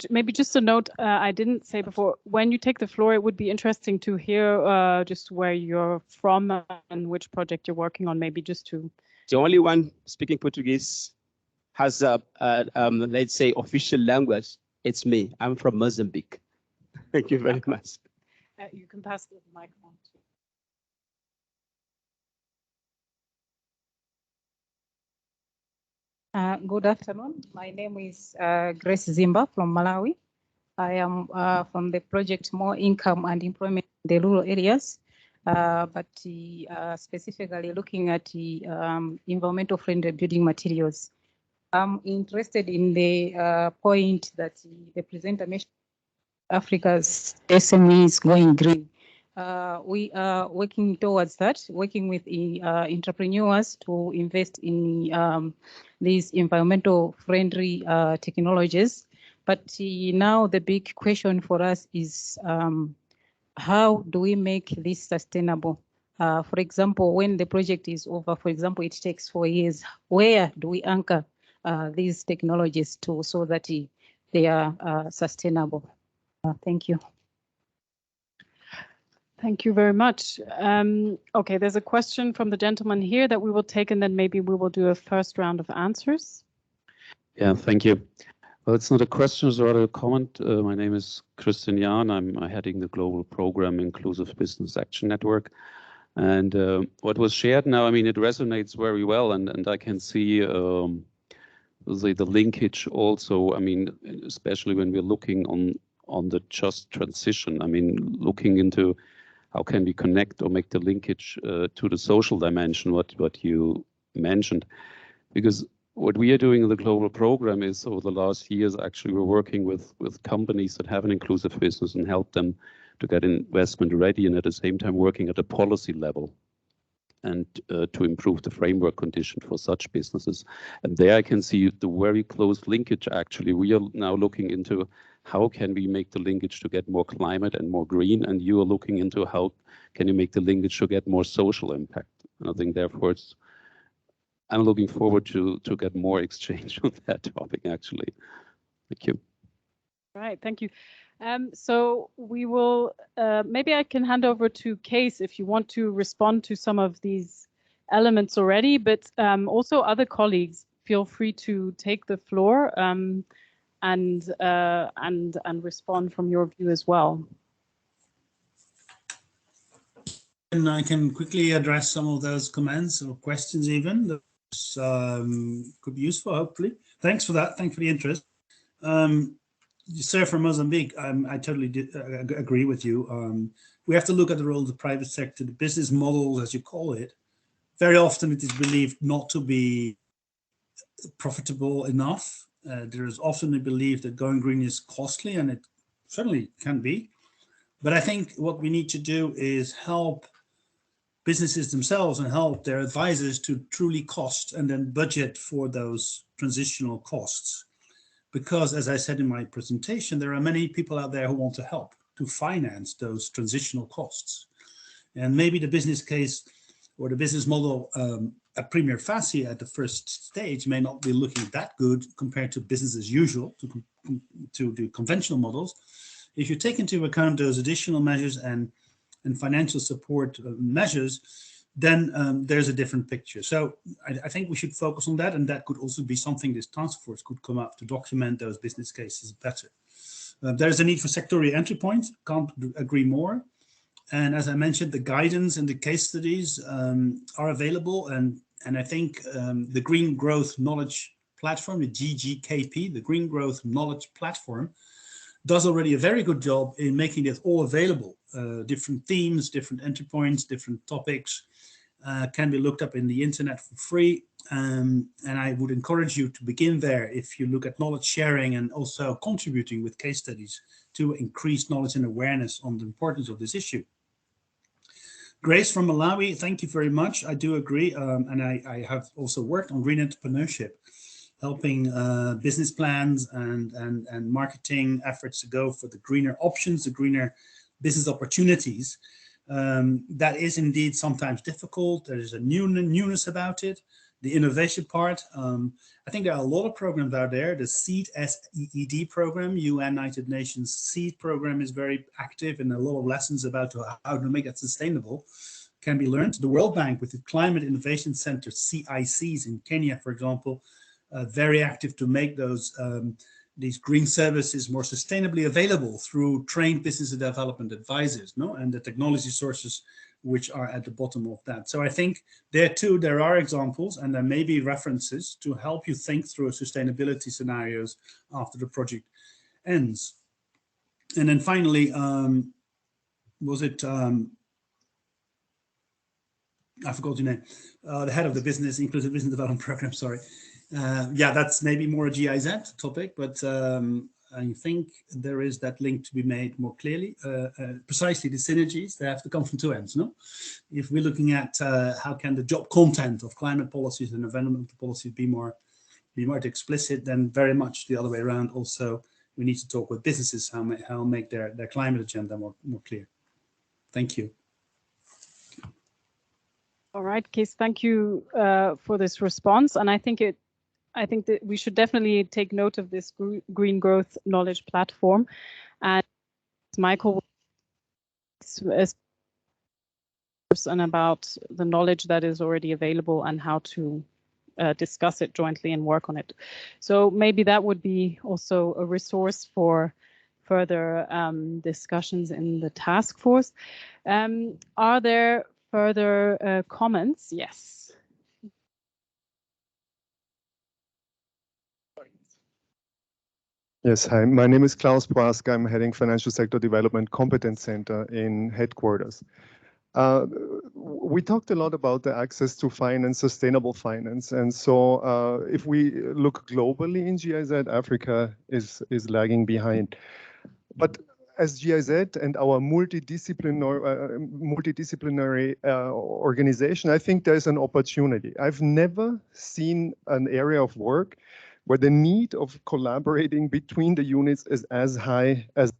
Maybe just a note, I didn't say before, when you take the floor, it would be interesting to hear just where you're from and which project you're working on, maybe just to... The only one speaking Portuguese has a, let's say, official language. It's me. I'm from Mozambique. Thank you very much. You can pass the microphone to... Good afternoon. My name is Grace Zimba from Malawi. I am from the project More Income and Employment in the Rural Areas, but specifically looking at the environmental friendly building materials. I'm interested in the point that the presenter mentioned, Africa's SME is going green. We are working towards that, working with entrepreneurs to invest in these environmental friendly technologies. But now the big question for us is how do we make this sustainable? For example, when the project is over, for example, it takes 4 years, where do we anchor these technologies to so that they are sustainable? Thank you. Thank you very much. Okay, there's a question from the gentleman here that we will take, and then maybe we will do a first round of answers. Yeah, thank you. Well, it's not a question, it's rather a comment. My name is Christian Jahn. I'm heading the global program Inclusive Business Action Network. And what was shared now, I mean, it resonates very well, and I can see the linkage also, I mean, especially when we're looking on the just transition. I mean, looking into how can we connect or make the linkage to the social dimension, what you mentioned. Because what we are doing in the global program is over the last years, actually, we're working with companies that have an inclusive business and help them to get investment ready, and at the same time working at a policy level and to improve the framework condition for such businesses. And there I can see the very close linkage. Actually, we are now looking into how can we make the linkage to get more climate and more green, and you are looking into how can you make the linkage to get more social impact. And I think therefore I'm looking forward to get more exchange on that topic, actually. Thank you. Right, thank you. So we will, maybe I can hand over to Kees if you want to respond to some of these elements already, but also other colleagues, feel free to take the floor and respond from your view as well. And I can quickly address some of those comments or questions even. That could be useful, hopefully. Thanks for that. Thanks for the interest. Sir from Mozambique, I totally agree with you. We have to look at the role of the private sector, the business models, as you call it. Very often it is believed not to be profitable enough. There is often a belief that going green is costly, and it certainly can be. But I think what we need to do is help businesses themselves and help their advisors to truly cost and then budget for those transitional costs. Because as I said in my presentation, there are many people out there who want to help to finance those transitional costs. And maybe the business case or the business model at Premier Facie at the first stage may not be looking that good compared to business as usual, to the conventional models. If you take into account those additional measures and financial support measures, then there's a different picture. So I think we should focus on that, and that could also be something this task force could come up to document those business cases better. There's a need for sectorial entry points, can't agree more. And as I mentioned, the guidance and the case studies are available, and I think the Green Growth Knowledge Platform, the GGKP, the Green Growth Knowledge Platform, does already a very good job in making it all available. Different themes, different entry points, different topics can be looked up in the internet for free. And I would encourage you to begin there if you look at knowledge sharing and also contributing with case studies to increase knowledge and awareness on the importance of this issue. Grace from Malawi, thank you very much. I do agree, and I have also worked on green entrepreneurship, helping business plans and marketing efforts to go for the greener options, the greener business opportunities. That is indeed sometimes difficult. There's a newness about it. The innovation part. I think there are a lot of programs out there. The SEED, SEED program, United Nations SEED program is very active, and a lot of lessons about how to make that sustainable can be learned. The World Bank with the Climate Innovation Center, CICs in Kenya, for example, very active to make those these green services more sustainably available through trained business development advisors, and the technology sources which are at the bottom of that. So I think there too, there are examples and there may be references to help you think through sustainability scenarios after the project ends. And then finally, was it, I forgot your name, the head of the Inclusive Business Development Program, sorry. Yeah, that's maybe more a GIZ topic, but I think there is that link to be made more clearly. Precisely the synergies, they have to come from two ends, no? If we're looking at how can the job content of climate policies and environmental policies be more explicit, then very much the other way around. Also, we need to talk with businesses how make their climate agenda more clear. Thank you. All right, Kees, thank you for this response. And I think that we should definitely take note of this green growth knowledge platform. And Michael is about the knowledge that is already available and how to discuss it jointly and work on it. So maybe that would be also a resource for further discussions in the task force. Are there further comments? Yes. Yes, hi, my name is Klaus Proaska. I'm heading Financial Sector Development Competence Center in headquarters. We talked a lot about the access to finance, sustainable finance. And so if we look globally in GIZ, Africa is lagging behind. But as GIZ and our multidisciplinary organization, I think there's an opportunity. I've never seen an area of work where the need of collaborating between the units is as high as.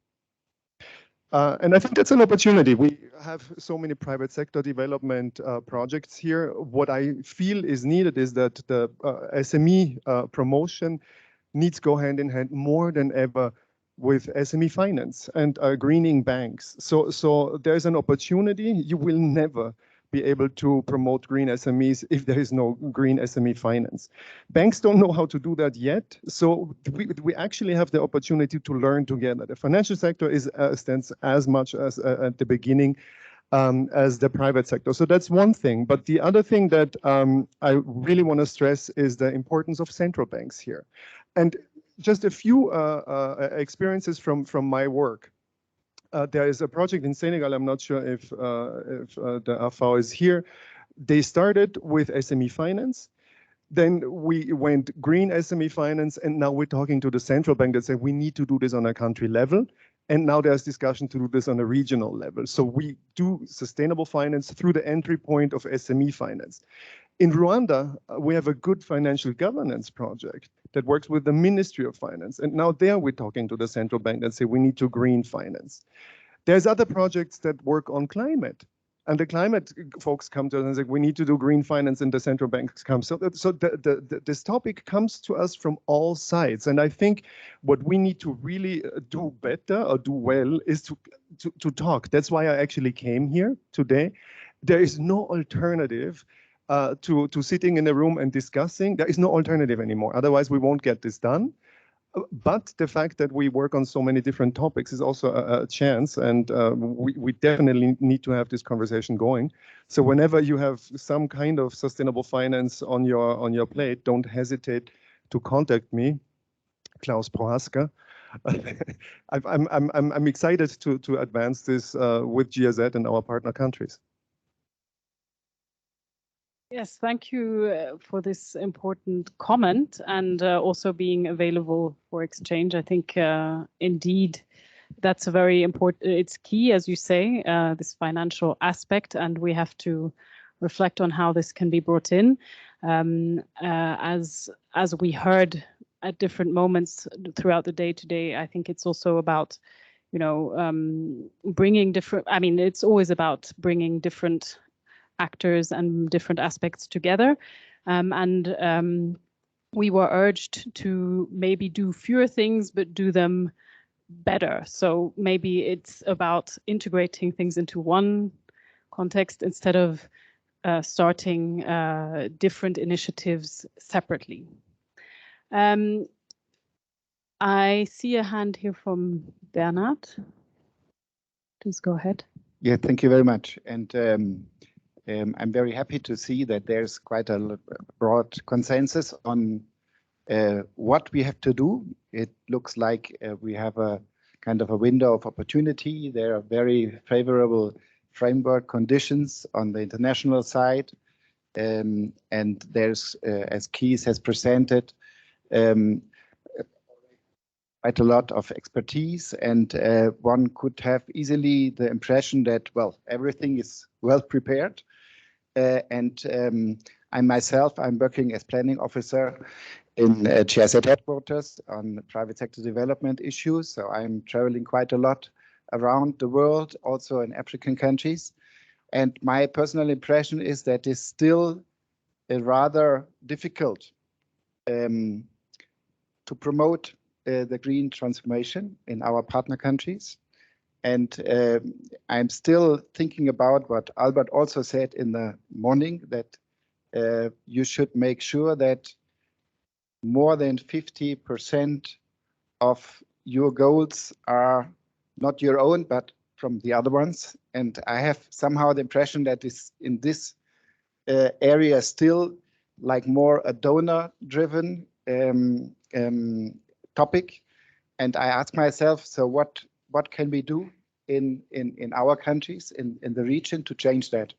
And I think that's an opportunity. We have so many private sector development projects here. What I feel is needed is that the SME promotion needs to go hand in hand more than ever with SME finance and greening banks. So there's an opportunity. You will never be able to promote green SMEs if there is no green SME finance. Banks don't know how to do that yet, so we actually have the opportunity to learn together. The financial sector stands as much as at the beginning as the private sector. So that's one thing. But the other thing that I really want to stress is the importance of central banks here. And just a few experiences from my work. There is a project in Senegal. I'm not sure if the AFAO is here. They started with SME finance. Then we went green SME finance, and now we're talking to the central bank that said we need to do this on a country level. And now there's discussion to do this on a regional level. So we do sustainable finance through the entry point of SME finance. In Rwanda, we have a good financial governance project that works with the Ministry of Finance. And now there we're talking to the central bank and say we need to green finance. There's other projects that work on climate. And the climate folks come to us and say, we need to do green finance, and the central banks come. So this topic comes to us from all sides. And I think what we need to really do better or do well is to talk. That's why I actually came here today. There is no alternative to sitting in a room and discussing. There is no alternative anymore. Otherwise, we won't get this done. But the fact that we work on so many different topics is also a chance, and we definitely need to have this conversation going. So whenever you have some kind of sustainable finance on your plate, don't hesitate to contact me, Klaus Prohaska. I'm excited to advance this with GIZ and our partner countries. Yes, thank you for this important comment and also being available for exchange. I think indeed that's a very important, it's key, as you say, this financial aspect, and we have to reflect on how this can be brought in. As we heard at different moments throughout the day today, I think it's also about, you know, bringing different, I mean, it's always about bringing different actors and different aspects together. We were urged to maybe do fewer things, but do them better. So maybe it's about integrating things into one context instead of starting different initiatives separately. I see a hand here from Bernard. Please go ahead. Yeah, thank you very much. And I'm very happy to see that there's quite a broad consensus on what we have to do. It looks like we have a kind of a window of opportunity. There are very favorable framework conditions on the international side. And there's, as Keith has presented, quite a lot of expertise, and one could have easily the impression that, well, everything is well prepared. I myself, I'm working as planning officer in GIZ headquarters on private sector development issues. So I'm traveling quite a lot around the world, also in African countries. And my personal impression is that it's still rather difficult to promote the green transformation in our partner countries. And I'm still thinking about what Albert also said in the morning, that you should make sure that more than 50% of your goals are not your own, but from the other ones. And I have somehow the impression that is in this area still like more a donor-driven topic. And I ask myself, so what can we do in our countries, in the region, to change that?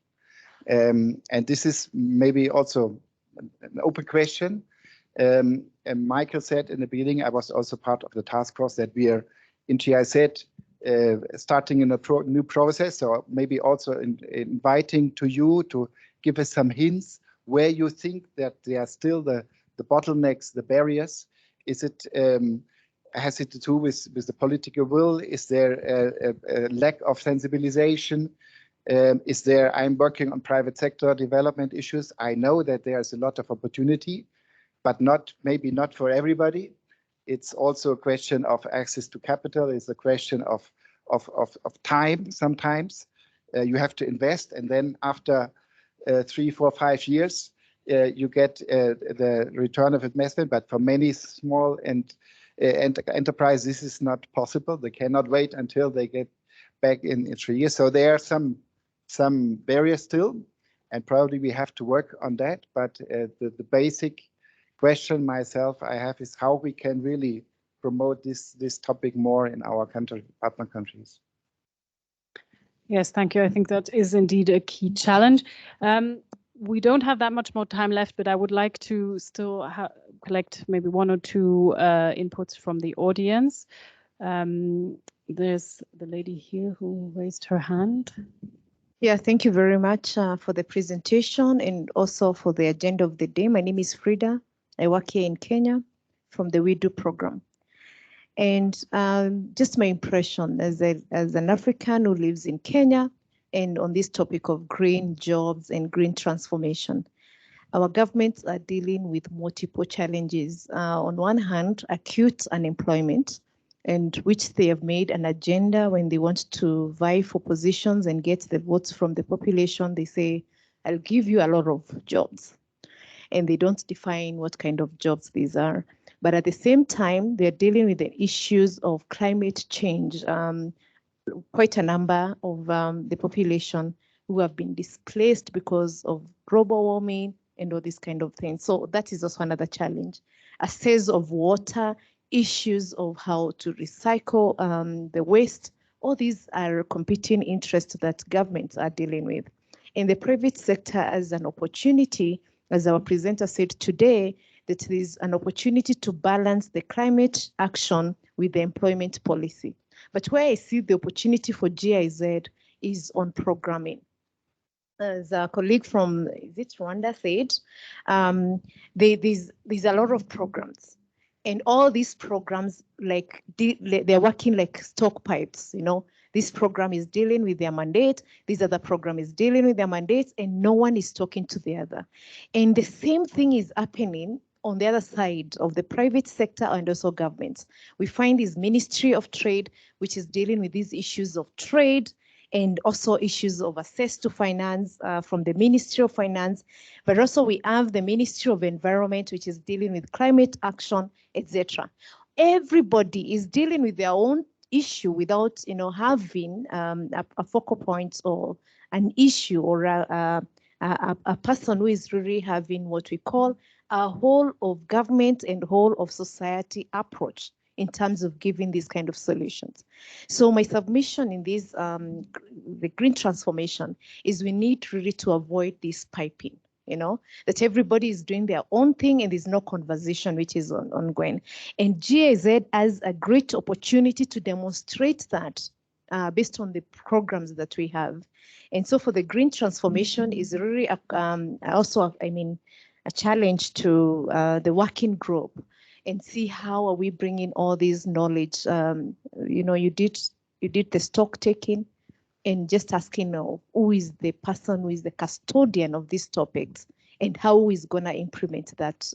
And this is maybe also an open question. And Michael said in the beginning, I was also part of the task force that we are in GIZ starting in a new process. So maybe also inviting to you to give us some hints where you think that there are still the bottlenecks, the barriers. Is it has it to do with the political will? Is there a lack of sensibilization? Is there, I'm working on private sector development issues. I know that there's a lot of opportunity, but maybe not for everybody. It's also a question of access to capital. It's a question of time sometimes. You have to invest, and then after 3, 4, 5 years, you get the return of investment. But for many small and enterprise, this is not possible. They cannot wait until they get back in 3 years. So there are some barriers still, and probably we have to work on that. But the basic question myself I have is how we can really promote this topic more in our partner countries. Yes, thank you. I think that is indeed a key challenge. We don't have that much more time left, but I would like to still collect maybe 1 or 2 inputs from the audience. There's the lady here who raised her hand. Yeah, thank you very much for the presentation and also for the agenda of the day. My name is Frida. I work here in Kenya from the yuw4AWhs program. And just my impression as an African who lives in Kenya, and on this topic of green jobs and green transformation, our governments are dealing with multiple challenges. On one hand, acute unemployment, and which they have made an agenda when they want to vie for positions and get the votes from the population. They say, I'll give you a lot of jobs. And they don't define what kind of jobs these are. But at the same time, they're dealing with the issues of climate change. Quite a number of the population who have been displaced because of global warming and all these kind of things. So that is also another challenge. Access of water, issues of how to recycle the waste. All these are competing interests that governments are dealing with. In the private sector as an opportunity, as our presenter said today, that there is an opportunity to balance the climate action with the employment policy. But where I see the opportunity for GIZ is on programming. As a colleague from, is it Rwanda said, there's a lot of programs. And all these programs, like they're working like stockpipes, you know. This program is dealing with their mandate, this other program is dealing with their mandates, and no one is talking to the other. And the same thing is happening on the other side of the private sector and also governments. We find this Ministry of Trade, which is dealing with these issues of trade, and also issues of access to finance from the Ministry of Finance. But also we have the Ministry of Environment, which is dealing with climate action, etc. Everybody is dealing with their own issue without, you know, having a focal point or an issue or a person who is really having what we call a whole of government and whole of society approach in terms of giving these kind of solutions. So my submission in this, the green transformation, is we need really to avoid this piping, you know, that everybody is doing their own thing and there's no conversation which is ongoing. And GIZ has a great opportunity to demonstrate that based on the programs that we have. And so for the green transformation is really also, I mean, a challenge to the working group, and see how are we bringing all this knowledge. You know, you did the stock taking and just asking who is the person who is the custodian of these topics and how is going to implement that,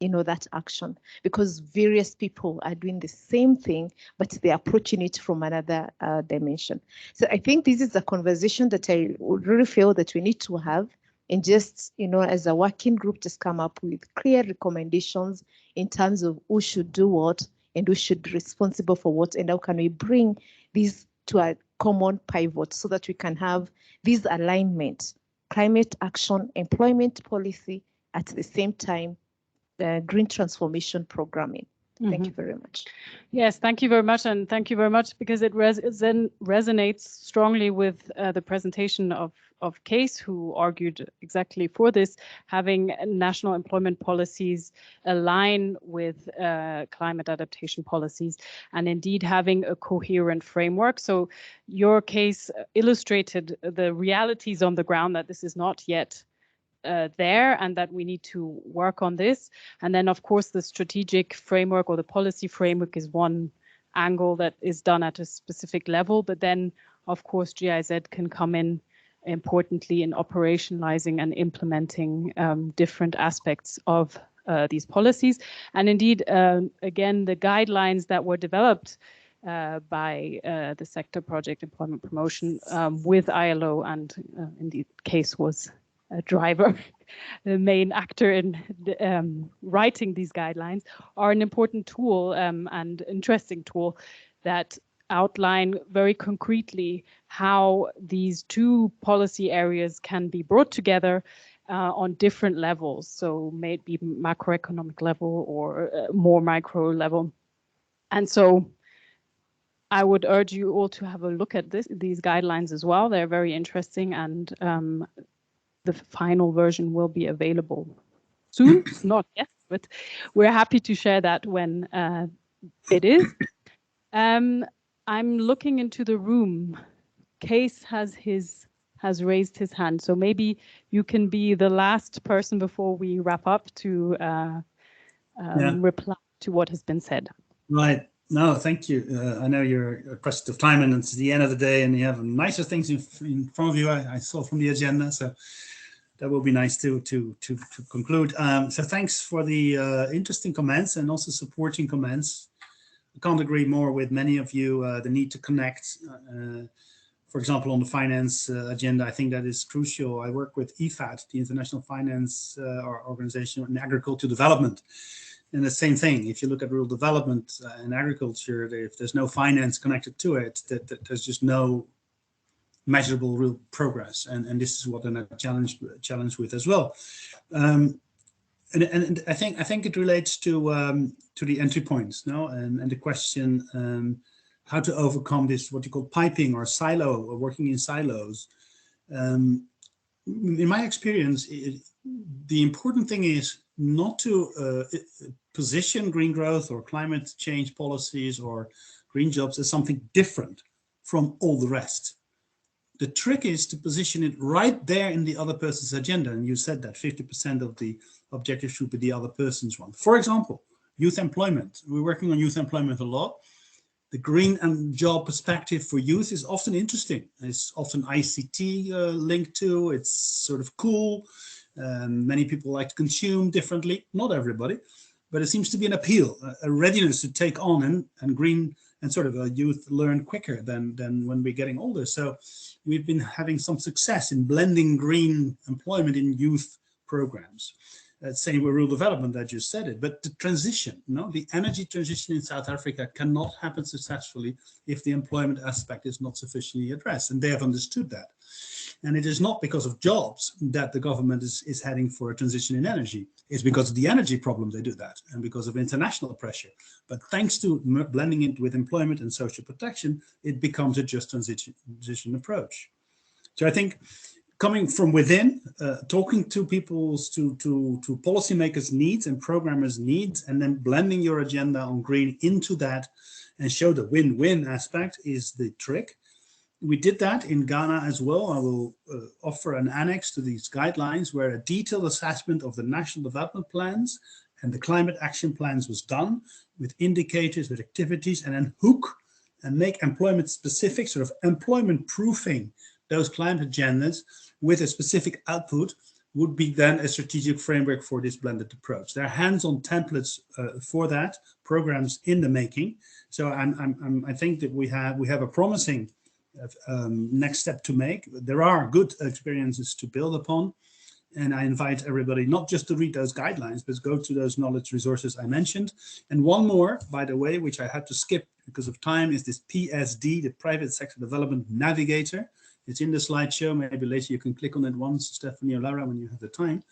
you know, that action, because various people are doing the same thing, but they're approaching it from another dimension. So I think this is a conversation that I would really feel that we need to have, and just, you know, as a working group, just come up with clear recommendations in terms of who should do what and who should be responsible for what, and how can we bring these to a common pivot so that we can have these alignment, climate action, employment policy, at the same time, green transformation programming. Thank you very much. Yes, thank you very much. And thank you very much, because it resonates strongly with the presentation of Case, who argued exactly for this, having national employment policies align with climate adaptation policies, and indeed having a coherent framework. So your case illustrated the realities on the ground, that this is not yet there, and that we need to work on this. And then, of course, the strategic framework or the policy framework is one angle that is done at a specific level. But then, of course, GIZ can come in importantly in operationalizing and implementing different aspects of these policies. And indeed, again, the guidelines that were developed by the sector project employment promotion with ILO, and indeed Case was a driver, the main actor in writing these guidelines, are an important tool and interesting tool that outline very concretely how these two policy areas can be brought together on different levels. So may it be macroeconomic level or more micro level. And so I would urge you all to have a look at these guidelines as well. They're very interesting, and the final version will be available soon, not yet, but we're happy to share that when it is. I'm looking into the room. Case has raised his hand, so maybe you can be the last person before we wrap up to reply to what has been said. Right. No, thank you. I know you're pressed of time, and it's the end of the day, and you have nicer things in front of you. I saw from the agenda, so that will be nice to conclude. So thanks for the interesting comments and also supporting comments. I can't agree more with many of you. The need to connect, for example, on the finance agenda, I think that is crucial. I work with IFAD, the International Finance Organization in Agricultural Development. And the same thing, if you look at rural development and agriculture, if there's no finance connected to it, there's just no measurable real progress. And this is what I'm challenged with as well. And I think it relates to the entry points, no? And the question how to overcome this, what you call piping or silo, or working in silos. In my experience, the important thing is not to position green growth or climate change policies or green jobs as something different from all the rest. The trick is to position it right there in the other person's agenda. And you said that 50% of the objectives should be the other person's one. For example, youth employment. We're working on youth employment a lot. The green and job perspective for youth is often interesting. It's often ICT linked to, it's sort of cool. Many people like to consume differently, not everybody, but it seems to be an appeal, a readiness to take on and green and sort of a youth learn quicker than when we're getting older. So we've been having some success in blending green employment in youth programs. Same with rural development, I just said it, but the transition, the energy transition in South Africa cannot happen successfully if the employment aspect is not sufficiently addressed, and they have understood that. And it is not because of jobs that the government is heading for a transition in energy. It's because of the energy problem they do that, and because of international pressure. But thanks to blending it with employment and social protection, it becomes a just transition approach. So I think coming from within, talking to people's, to policymakers' needs and programmers' needs, and then blending your agenda on green into that and show the win-win aspect is the trick. We did that in Ghana as well. I will offer an annex to these guidelines where a detailed assessment of the national development plans and the climate action plans was done with indicators, with activities, and then hook and make employment specific, sort of employment proofing those climate agendas with a specific output would be then a strategic framework for this blended approach. There are hands-on templates for that, programs in the making. So I think that we have a promising next step to make. There are good experiences to build upon. And I invite everybody not just to read those guidelines, but go to those knowledge resources I mentioned. And one more, by the way, which I had to skip because of time, is this PSD, the Private Sector Development Navigator. It's in the slideshow. Maybe later you can click on it once, Stephanie or Lara, when you have the time.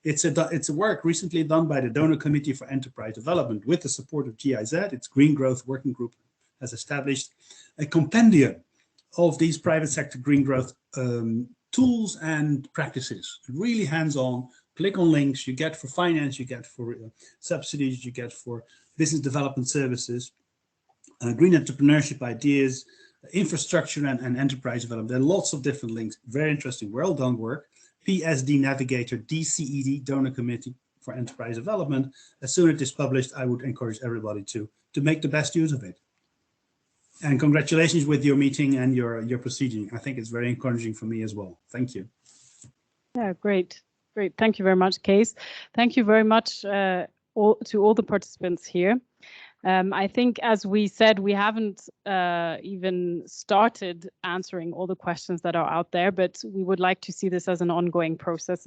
It's a work recently done by the Donor Committee for Enterprise Development with the support of GIZ. Its Green Growth Working Group has established a compendium of these private sector green growth tools and practices. Really hands-on. Click on links you get for finance, you get for subsidies, you get for business development services, green entrepreneurship ideas, infrastructure and enterprise development. There are lots of different links. Very interesting, well done work. PSD Navigator, DCED, Donor Committee for Enterprise Development. As soon as it is published, I would encourage everybody to make the best use of it. And congratulations with your meeting and your proceeding. I think it's very encouraging for me as well. Thank you. Yeah, great. Great. Thank you very much, Kees. Thank you very much to all the participants here. I think, as we said, we haven't even started answering all the questions that are out there, but we would like to see this as an ongoing process.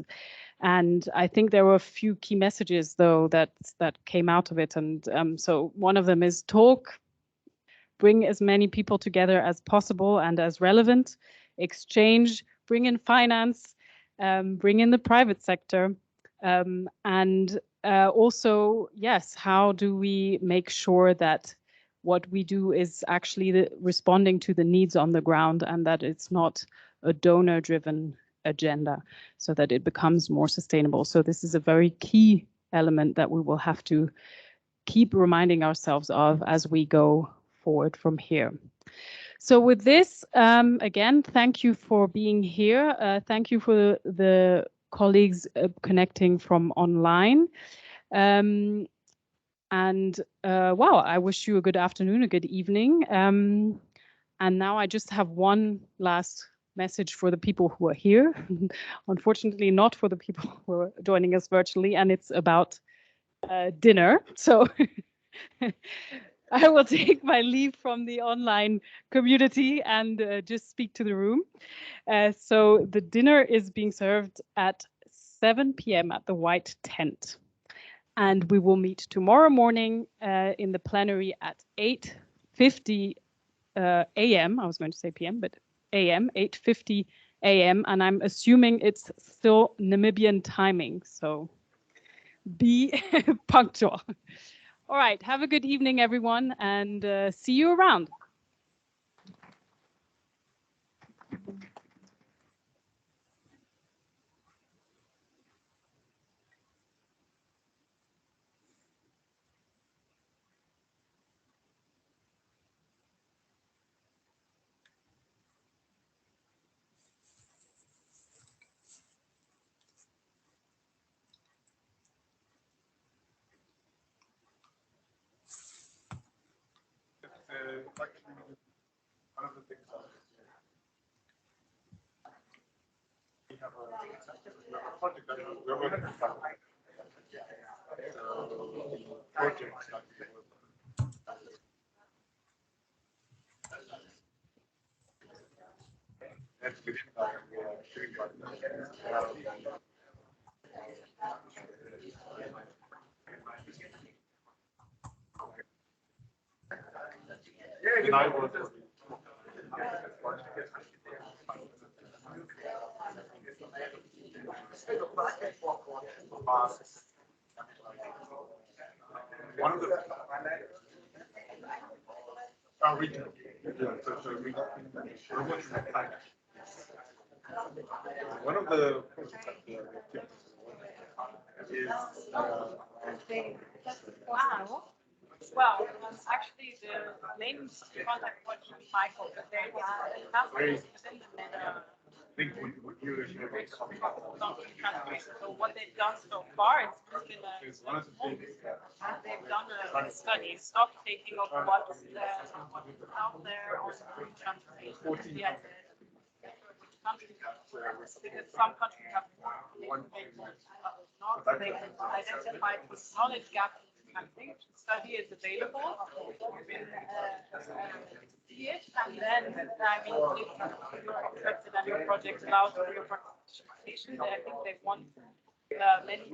And I think there were a few key messages, though, that came out of it. And so one of them is talk, bring as many people together as possible and as relevant, exchange, bring in finance, bring in the private sector, and also, yes, how do we make sure that what we do is actually responding to the needs on the ground and that it's not a donor-driven agenda, so that it becomes more sustainable. So this is a very key element that we will have to keep reminding ourselves of as we go forward from here. So with this, again, thank you for being here. Thank you for the colleagues connecting from online. Wow, I wish you a good afternoon, a good evening. And now I just have one last message for the people who are here. Unfortunately, not for the people who are joining us virtually, and it's about dinner. So I will take my leave from the online community and just speak to the room. So the dinner is being served at 7 p.m. at the White Tent. And we will meet tomorrow morning in the plenary at 8:50 a.m. I was going to say p.m., but a.m., 8:50 a.m. And I'm assuming it's still Namibian timing. So be punctual. All right, have a good evening, everyone, and see you around. Well, actually, the main contact was Michael, but there was within the meta. So what they've done so far is been they've done a study, stock taking of what's out there on transportation. Yes. Because some countries have more, not, so they can identify the knowledge gap in the country. The study is available. You can see it, and then I mean, if you're interested and your project allows for your participation, I think they want many